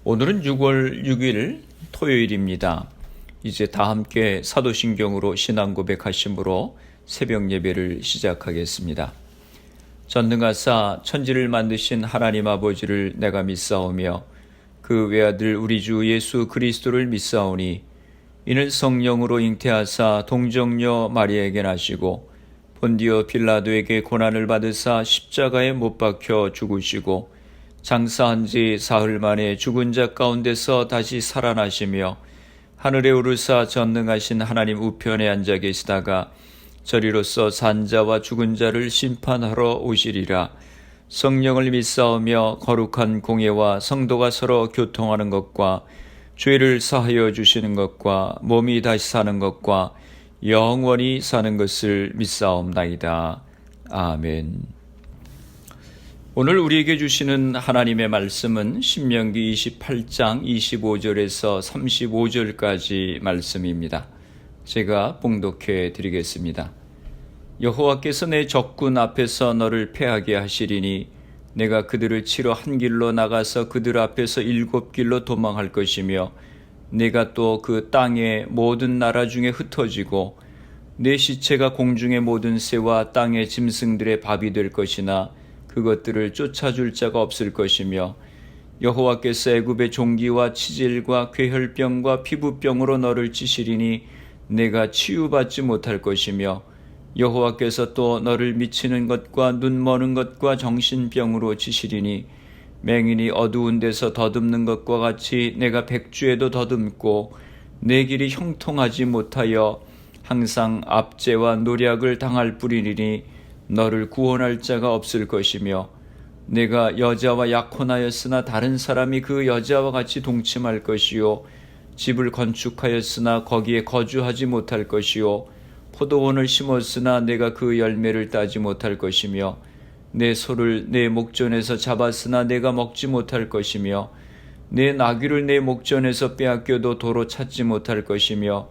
오늘은 6월 6일 토요일입니다. 이제 다 함께 사도신경으로 신앙 고백하심으로 새벽 예배를 시작하겠습니다. 전능하사 천지를 만드신 하나님 아버지를 내가 믿사오며 그 외아들 우리 주 예수 그리스도를 믿사오니 이는 성령으로 잉태하사 동정녀 마리아에게 나시고 본디오 빌라도에게 고난을 받으사 십자가에 못 박혀 죽으시고 장사한 지 사흘 만에 죽은 자 가운데서 다시 살아나시며 하늘에 오르사 전능하신 하나님 우편에 앉아 계시다가 저리로서 산자와 죽은 자를 심판하러 오시리라. 성령을 믿사오며 거룩한 공예와 성도가 서로 교통하는 것과 죄를 사하여 주시는 것과 몸이 다시 사는 것과 영원히 사는 것을 믿사옵나이다. 아멘. 오늘 우리에게 주시는 하나님의 말씀은 신명기 28장 25절에서 35절까지 말씀입니다. 제가 봉독해 드리겠습니다. 여호와께서 내 적군 앞에서 너를 패하게 하시리니 내가 그들을 치러 한 길로 나가서 그들 앞에서 7길로 도망할 것이며 내가 또 그 땅의 모든 나라 중에 흩어지고 내 시체가 공중의 모든 새와 땅의 짐승들의 밥이 될 것이나 그것들을 쫓아줄 자가 없을 것이며 여호와께서 애굽의 종기와 치질과 괴혈병과 피부병으로 너를 치시리니 내가 치유받지 못할 것이며 여호와께서 또 너를 미치는 것과 눈 머는 것과 정신병으로 치시리니 맹인이 어두운 데서 더듬는 것과 같이 내가 백주에도 더듬고 내 길이 형통하지 못하여 항상 압제와 노략을 당할 뿐이니 너를 구원할 자가 없을 것이며 내가 여자와 약혼하였으나 다른 사람이 그 여자와 같이 동침할 것이요 집을 건축하였으나 거기에 거주하지 못할 것이요 포도원을 심었으나 내가 그 열매를 따지 못할 것이며 내 소를 내 목전에서 잡았으나 내가 먹지 못할 것이며 내 나귀를 내 목전에서 빼앗겨도 도로 찾지 못할 것이며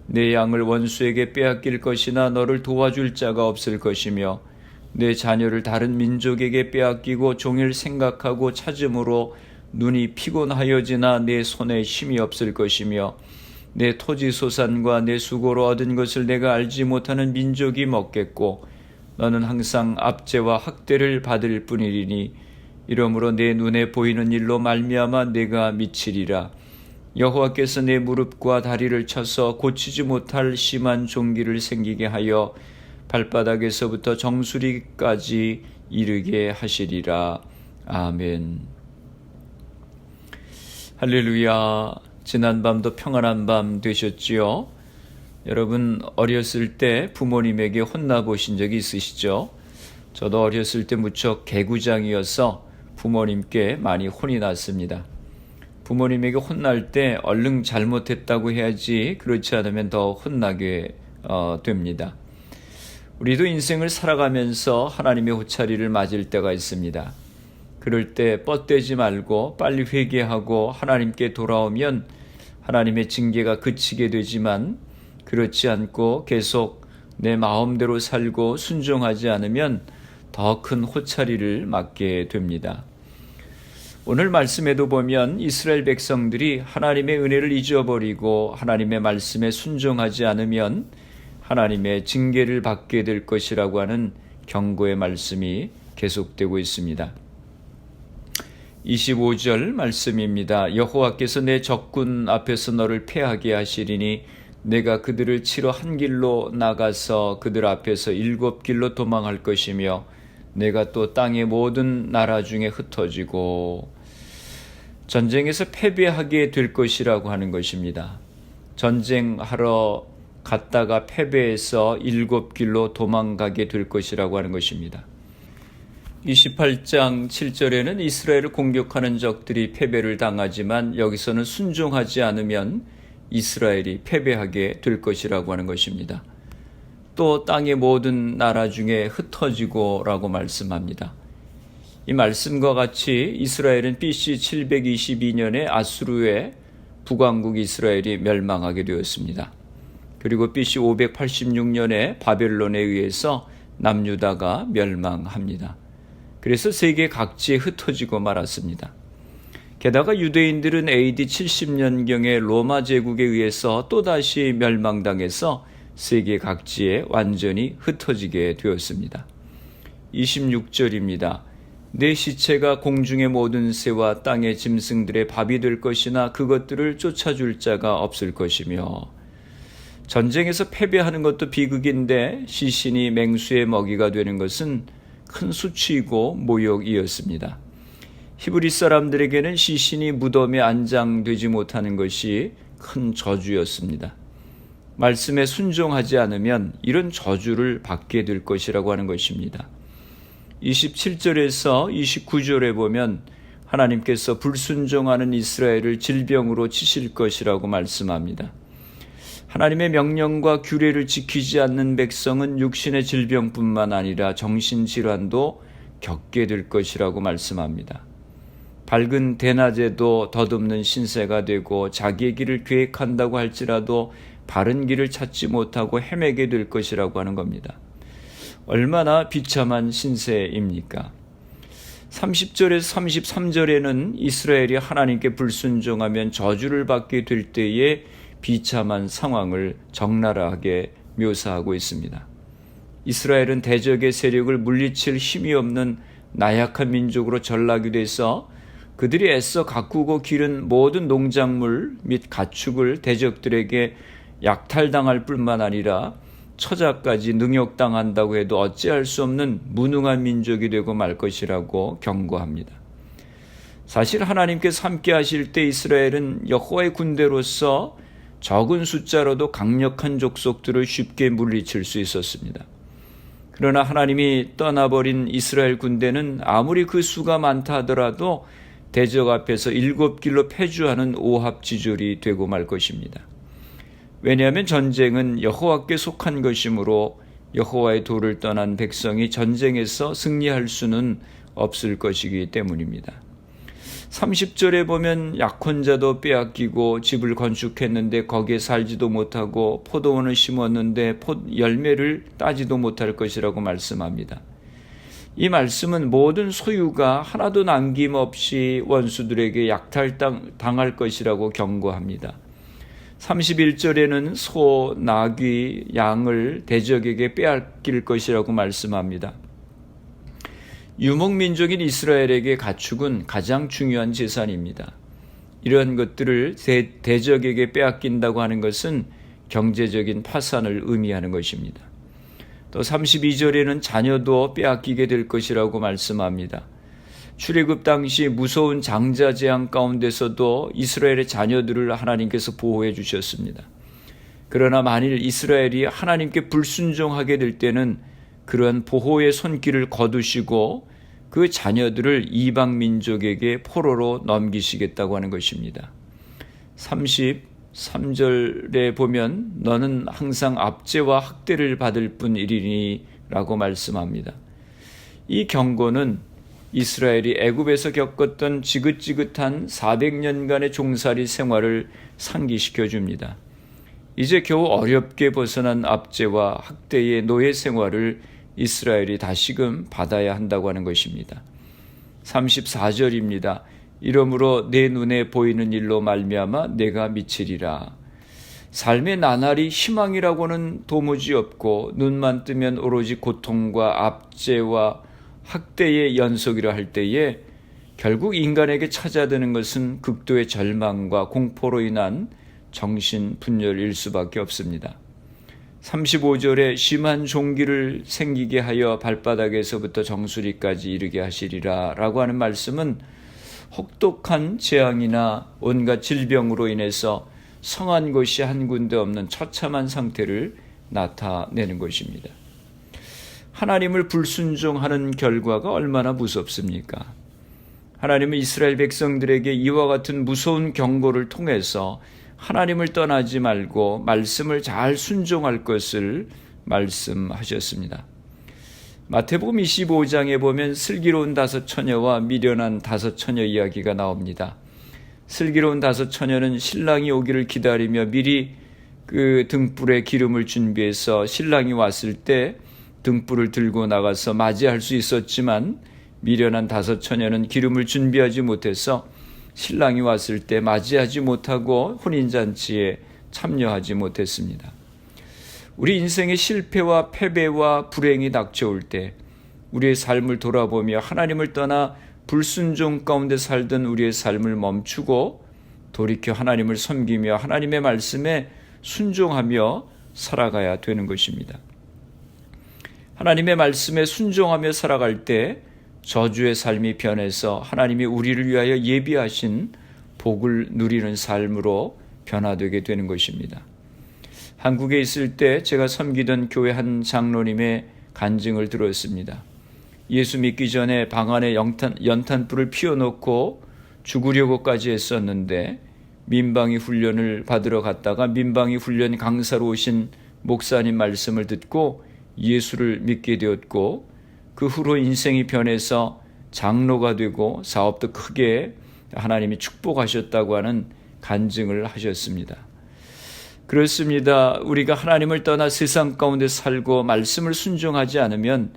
내 양을 원수에게 빼앗길 것이나 너를 도와줄 자가 없을 것이며 내 자녀를 다른 민족에게 빼앗기고 종일 생각하고 찾음으로 눈이 피곤하여지나 내 손에 힘이 없을 것이며 내 토지 소산과 내 수고로 얻은 것을 내가 알지 못하는 민족이 먹겠고 너는 항상 압제와 학대를 받을 뿐이리니 이러므로 내 눈에 보이는 일로 말미암아 내가 미치리라. 여호와께서 내 무릎과 다리를 쳐서 고치지 못할 심한 종기를 생기게 하여 발바닥에서부터 정수리까지 이르게 하시리라. 아멘. 할렐루야. 지난밤도 평안한 밤 되셨지요? 여러분 어렸을 때 부모님에게 혼나보신 적이 있으시죠? 저도 어렸을 때 무척 개구장이어서 부모님께 많이 혼이 났습니다. 부모님에게 혼날 때 얼른 잘못했다고 해야지 그렇지 않으면 더 혼나게 됩니다. 우리도 인생을 살아가면서 하나님의 호차리를 맞을 때가 있습니다. 그럴 때 뻗대지 말고 빨리 회개하고 하나님께 돌아오면 하나님의 징계가 그치게 되지만 그렇지 않고 계속 내 마음대로 살고 순종하지 않으면 더 큰 호차리를 맞게 됩니다. 오늘 말씀에도 보면 이스라엘 백성들이 하나님의 은혜를 잊어버리고 하나님의 말씀에 순종하지 않으면 하나님의 징계를 받게 될 것이라고 하는 경고의 말씀이 계속되고 있습니다. 25절 말씀입니다. 여호와께서 내 적군 앞에서 너를 패하게 하시리니 내가 그들을 치러 한 길로 나가서 그들 앞에서 7길로 도망할 것이며 내가 또 땅의 모든 나라 중에 흩어지고 전쟁에서 패배하게 될 것이라고 하는 것입니다. 전쟁하러 갔다가 패배해서 7길로 도망가게 될 것이라고 하는 것입니다. 28장 7절에는 이스라엘을 공격하는 적들이 패배를 당하지만 여기서는 순종하지 않으면 이스라엘이 패배하게 될 것이라고 하는 것입니다. 또 땅의 모든 나라 중에 흩어지고 라고 말씀합니다. 이 말씀과 같이 이스라엘은 BC 722년에 아수르의 북왕국 이스라엘이 멸망하게 되었습니다. 그리고 BC 586년에 바벨론에 의해서 남유다가 멸망합니다. 그래서 세계 각지에 흩어지고 말았습니다. 게다가 유대인들은 AD 70년경에 로마 제국에 의해서 또다시 멸망당해서 세계 각지에 완전히 흩어지게 되었습니다. 26절입니다. 내 시체가 공중의 모든 새와 땅의 짐승들의 밥이 될 것이나 그것들을 쫓아줄 자가 없을 것이며, 전쟁에서 패배하는 것도 비극인데 시신이 맹수의 먹이가 되는 것은 큰 수치이고 모욕이었습니다. 히브리 사람들에게는 시신이 무덤에 안장되지 못하는 것이 큰 저주였습니다. 말씀에 순종하지 않으면 이런 저주를 받게 될 것이라고 하는 것입니다. 27절에서 29절에 보면 하나님께서 불순종하는 이스라엘을 질병으로 치실 것이라고 말씀합니다. 하나님의 명령과 규례를 지키지 않는 백성은 육신의 질병뿐만 아니라 정신질환도 겪게 될 것이라고 말씀합니다. 밝은 대낮에도 덧없는 신세가 되고 자기의 길을 계획한다고 할지라도 바른 길을 찾지 못하고 헤매게 될 것이라고 하는 겁니다. 얼마나 비참한 신세입니까? 30절에서 33절에는 이스라엘이 하나님께 불순종하면 저주를 받게 될 때의 비참한 상황을 적나라하게 묘사하고 있습니다. 이스라엘은 대적의 세력을 물리칠 힘이 없는 나약한 민족으로 전락이 돼서 그들이 애써 가꾸고 기른 모든 농작물 및 가축을 대적들에게 약탈당할 뿐만 아니라 처자까지 능욕당한다고 해도 어찌할 수 없는 무능한 민족이 되고 말 것이라고 경고합니다. 사실 하나님께서 함께 하실 때 이스라엘은 여호와의 군대로서 적은 숫자로도 강력한 족속들을 쉽게 물리칠 수 있었습니다. 그러나 하나님이 떠나버린 이스라엘 군대는 아무리 그 수가 많다 하더라도 대적 앞에서 7길로 패주하는 오합지졸이 되고 말 것입니다. 왜냐하면 전쟁은 여호와께 속한 것이므로 여호와의 도를 떠난 백성이 전쟁에서 승리할 수는 없을 것이기 때문입니다. 30절에 보면 약혼자도 빼앗기고 집을 건축했는데 거기에 살지도 못하고 포도원을 심었는데 열매를 따지도 못할 것이라고 말씀합니다. 이 말씀은 모든 소유가 하나도 남김없이 원수들에게 약탈당할 것이라고 경고합니다. 31절에는 소, 나귀, 양을 대적에게 빼앗길 것이라고 말씀합니다. 유목민족인 이스라엘에게 가축은 가장 중요한 재산입니다. 이런 것들을 대적에게 빼앗긴다고 하는 것은 경제적인 파산을 의미하는 것입니다. 또 32절에는 자녀도 빼앗기게 될 것이라고 말씀합니다. 출애굽 당시 무서운 장자 재앙 가운데서도 이스라엘의 자녀들을 하나님께서 보호해 주셨습니다. 그러나 만일 이스라엘이 하나님께 불순종하게 될 때는 그러한 보호의 손길을 거두시고 그 자녀들을 이방 민족에게 포로로 넘기시겠다고 하는 것입니다. 33절에 보면 너는 항상 압제와 학대를 받을 뿐이리니 라고 말씀합니다. 이 경고는 이스라엘이 애굽에서 겪었던 지긋지긋한 400년간의 종살이 생활을 상기시켜 줍니다. 이제 겨우 어렵게 벗어난 압제와 학대의 노예 생활을 이스라엘이 다시금 받아야 한다고 하는 것입니다. 34절입니다. 이러므로 내 눈에 보이는 일로 말미암아 내가 미치리라. 삶의 나날이 희망이라고는 도무지 없고 눈만 뜨면 오로지 고통과 압제와 학대의 연속이라 할 때에 결국 인간에게 찾아드는 것은 극도의 절망과 공포로 인한 정신분열일 수밖에 없습니다. 35절에 심한 종기를 생기게 하여 발바닥에서부터 정수리까지 이르게 하시리라 라고 하는 말씀은 혹독한 재앙이나 온갖 질병으로 인해서 성한 곳이 한 군데 없는 처참한 상태를 나타내는 것입니다. 하나님을 불순종하는 결과가 얼마나 무섭습니까? 하나님은 이스라엘 백성들에게 이와 같은 무서운 경고를 통해서 하나님을 떠나지 말고 말씀을 잘 순종할 것을 말씀하셨습니다. 마태복음 25장에 보면 슬기로운 5 처녀와 미련한 5 처녀 이야기가 나옵니다. 슬기로운 5 처녀는 신랑이 오기를 기다리며 미리 그 등불에 기름을 준비해서 신랑이 왔을 때 등불을 들고 나가서 맞이할 수 있었지만 미련한 5 처녀는 기름을 준비하지 못해서 신랑이 왔을 때 맞이하지 못하고 혼인잔치에 참여하지 못했습니다. 우리 인생의 실패와 패배와 불행이 닥쳐올 때 우리의 삶을 돌아보며 하나님을 떠나 불순종 가운데 살던 우리의 삶을 멈추고 돌이켜 하나님을 섬기며 하나님의 말씀에 순종하며 살아가야 되는 것입니다. 하나님의 말씀에 순종하며 살아갈 때 저주의 삶이 변해서 하나님이 우리를 위하여 예비하신 복을 누리는 삶으로 변화되게 되는 것입니다. 한국에 있을 때 제가 섬기던 교회 한 장로님의 간증을 들었습니다. 예수 믿기 전에 방 안에 연탄불을 피워놓고 죽으려고까지 했었는데 민방위 훈련을 받으러 갔다가 민방위 훈련 강사로 오신 목사님 말씀을 듣고 예수를 믿게 되었고 그 후로 인생이 변해서 장로가 되고 사업도 크게 하나님이 축복하셨다고 하는 간증을 하셨습니다. 그렇습니다. 우리가 하나님을 떠나 세상 가운데 살고 말씀을 순종하지 않으면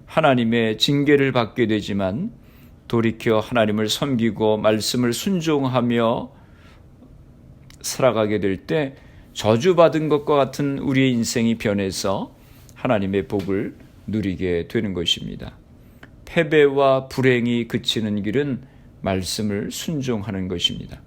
하나님의 징계를 받게 되지만 돌이켜 하나님을 섬기고 말씀을 순종하며 살아가게 될 때 저주받은 것과 같은 우리의 인생이 변해서 하나님의 복을 누리게 되는 것입니다. 패배와 불행이 그치는 길은 말씀을 순종하는 것입니다.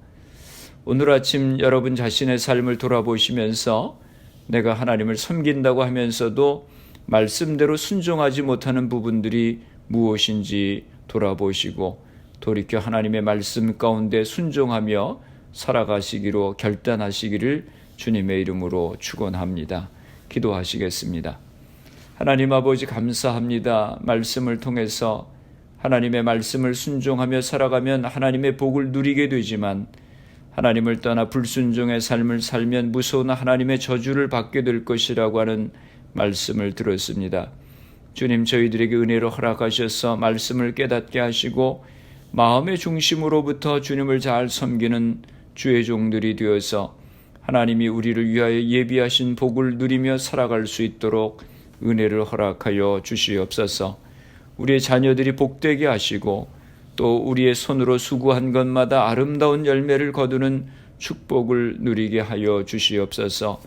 오늘 아침 여러분 자신의 삶을 돌아보시면서 내가 하나님을 섬긴다고 하면서도 말씀대로 순종하지 못하는 부분들이 무엇인지 돌아보시고 돌이켜 하나님의 말씀 가운데 순종하며 살아가시기로 결단하시기를 주님의 이름으로 축원합니다. 기도하시겠습니다. 하나님 아버지 감사합니다. 말씀을 통해서 하나님의 말씀을 순종하며 살아가면 하나님의 복을 누리게 되지만 하나님을 떠나 불순종의 삶을 살면 무서운 하나님의 저주를 받게 될 것이라고 하는 말씀을 들었습니다. 주님 저희들에게 은혜로 허락하셔서 말씀을 깨닫게 하시고 마음의 중심으로부터 주님을 잘 섬기는 주의 종들이 되어서 하나님이 우리를 위하여 예비하신 복을 누리며 살아갈 수 있도록 은혜를 허락하여 주시옵소서. 우리의 자녀들이 복되게 하시고 또 우리의 손으로 수고한 것마다 아름다운 열매를 거두는 축복을 누리게 하여 주시옵소서.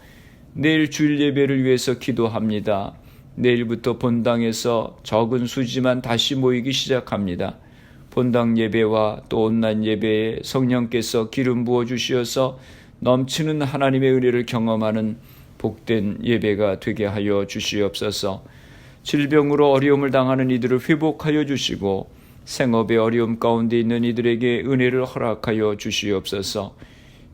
내일 주일 예배를 위해서 기도합니다. 내일부터 본당에서 적은 수지만 다시 모이기 시작합니다. 본당 예배와 또 온라인 예배에 성령께서 기름 부어 주시어서 넘치는 하나님의 은혜를 경험하는 복된 예배가 되게 하여 주시옵소서. 질병으로 어려움을 당하는 이들을 회복하여 주시고 생업의 어려움 가운데 있는 이들에게 은혜를 허락하여 주시옵소서.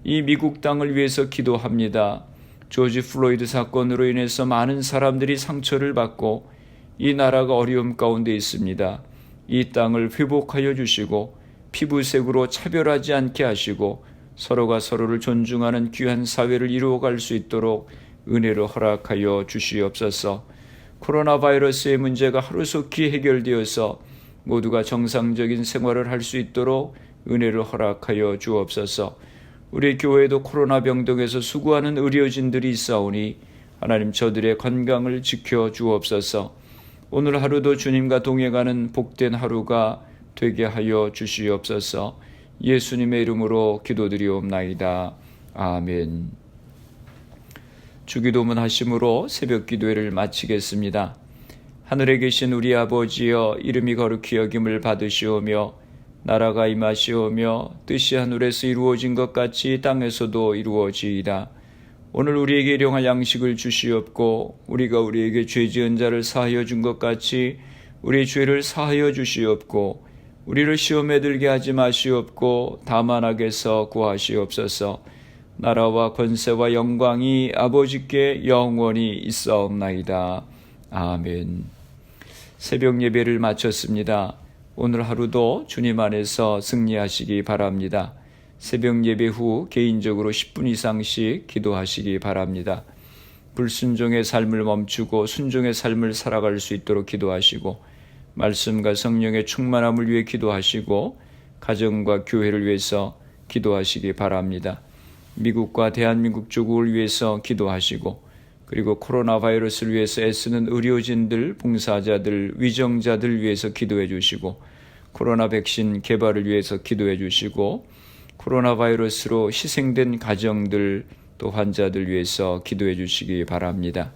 이 미국 땅을 위해서 기도합니다. 조지 플로이드 사건으로 인해서 많은 사람들이 상처를 받고 이 나라가 어려움 가운데 있습니다. 이 땅을 회복하여 주시고 피부색으로 차별하지 않게 하시고 서로가 서로를 존중하는 귀한 사회를 이루어갈 수 있도록 은혜를 허락하여 주시옵소서. 코로나 바이러스의 문제가 하루속히 해결되어서 모두가 정상적인 생활을 할 수 있도록 은혜를 허락하여 주옵소서. 우리 교회도 코로나 병동에서 수고하는 의료진들이 있사오니 하나님 저들의 건강을 지켜 주옵소서. 오늘 하루도 주님과 동행하는 복된 하루가 되게 하여 주시옵소서. 예수님의 이름으로 기도드리옵나이다. 아멘. 주기도문 하심으로 새벽 기도회를 마치겠습니다. 하늘에 계신 우리 아버지여, 이름이 거룩히 여김을 받으시오며 나라가 임하시오며 뜻이 하늘에서 이루어진 것 같이 땅에서도 이루어지이다. 오늘 우리에게 일용할 양식을 주시옵고 우리가 우리에게 죄 지은 자를 사하여 준 것 같이 우리 죄를 사하여 주시옵고 우리를 시험에 들게 하지 마시옵고 다만 악에서 구하시옵소서. 나라와 권세와 영광이 아버지께 영원히 있사옵나이다. 아멘. 새벽 예배를 마쳤습니다. 오늘 하루도 주님 안에서 승리하시기 바랍니다. 새벽 예배 후 개인적으로 10분 이상씩 기도하시기 바랍니다. 불순종의 삶을 멈추고 순종의 삶을 살아갈 수 있도록 기도하시고 말씀과 성령의 충만함을 위해 기도하시고 가정과 교회를 위해서 기도하시기 바랍니다. 미국과 대한민국 조국을 위해서 기도하시고 그리고 코로나 바이러스를 위해서 애쓰는 의료진들, 봉사자들, 위정자들 위해서 기도해 주시고 코로나 백신 개발을 위해서 기도해 주시고 코로나 바이러스로 희생된 가정들 또 환자들 위해서 기도해 주시기 바랍니다.